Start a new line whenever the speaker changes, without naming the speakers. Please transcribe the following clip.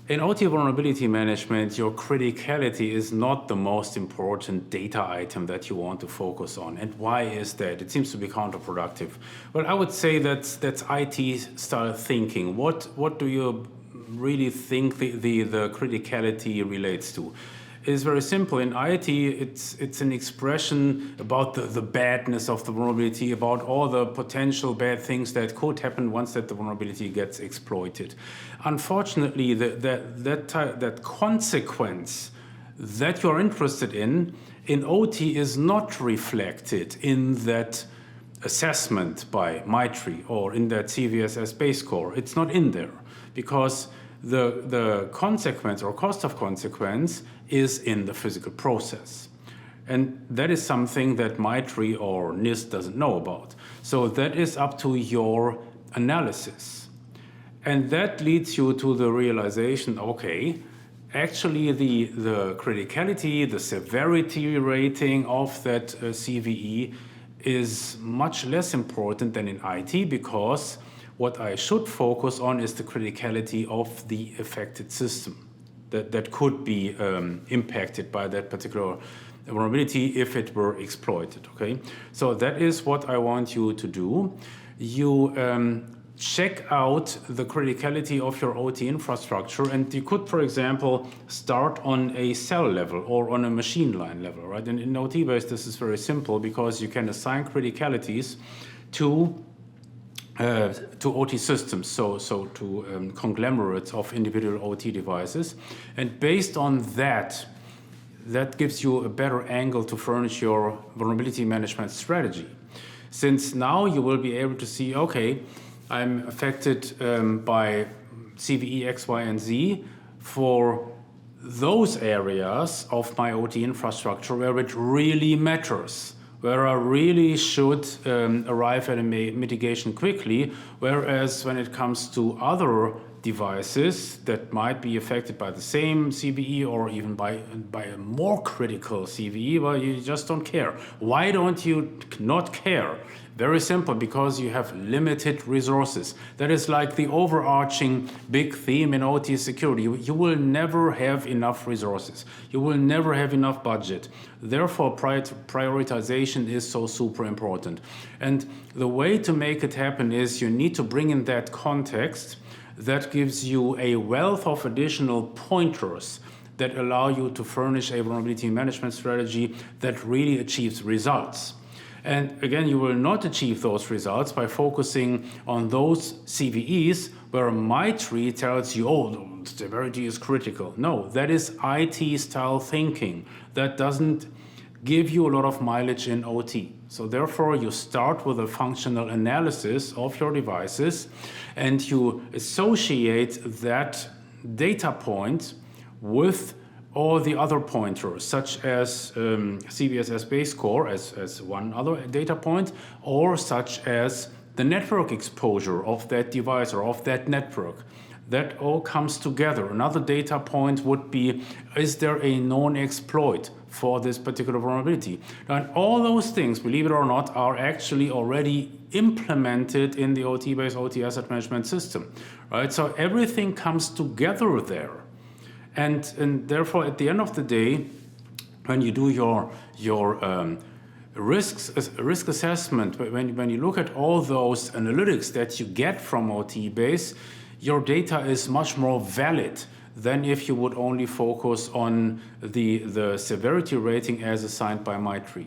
In OT vulnerability management, your criticality is not the most important data item that you want to focus on. And why is that? It seems to be counterproductive. Well, I would say that's IT style thinking. What do you really think the criticality relates to? Is very simple. In IT, it's an expression about the badness of the vulnerability, about all the potential bad things that could happen once that the vulnerability gets exploited. Unfortunately, that consequence that you're interested in OT is not reflected in that assessment by MITRE or in that CVSS base score. It's not in there because the consequence or cost of consequence is in the physical process. And that is something that MITRE or NIST doesn't know about. So that is up to your analysis. And that leads you to the realization, okay, actually the criticality, the severity rating of that CVE is much less important than in IT, because what I should focus on is the criticality of the affected system that could be impacted by that particular vulnerability if it were exploited, okay? So that is what I want you to do. You check out the criticality of your OT infrastructure, and you could, for example, start on a cell level or on a machine line level, right? And in OT-based, this is very simple because you can assign criticalities to OT systems, so to conglomerates of individual OT devices. And based on that gives you a better angle to furnish your vulnerability management strategy. Since now you will be able to see, okay, I'm affected by CVE X, Y, and Z for those areas of my OT infrastructure where it really matters, where I really should arrive at a mitigation quickly, whereas when it comes to other devices that might be affected by the same CVE or even by a more critical CVE, well, you just don't care. Why don't you not care? Very simple, because you have limited resources. That is like the overarching big theme in OT security. You will never have enough resources. You will never have enough budget. Therefore, prioritization is so super important. And the way to make it happen is you need to bring in that context that gives you a wealth of additional pointers that allow you to furnish a vulnerability management strategy that really achieves results. And again, you will not achieve those results by focusing on those CVEs where MITRE tells you, oh, the severity is critical. No, that is IT-style thinking. That doesn't give you a lot of mileage in OT. So therefore, you start with a functional analysis of your devices and you associate that data point with all the other pointers, such as CVSS base score as one other data point, or such as the network exposure of that device or of that network. That all comes together. Another data point would be, is there a known exploit for this particular vulnerability? And all those things, believe it or not, are actually already implemented in the OT-based OT asset management system, right? So everything comes together there. And therefore, at the end of the day, when you do your risk assessment, when you look at all those analytics that you get from OT-based, your data is much more valid than if you would only focus on the severity rating as assigned by MITRE.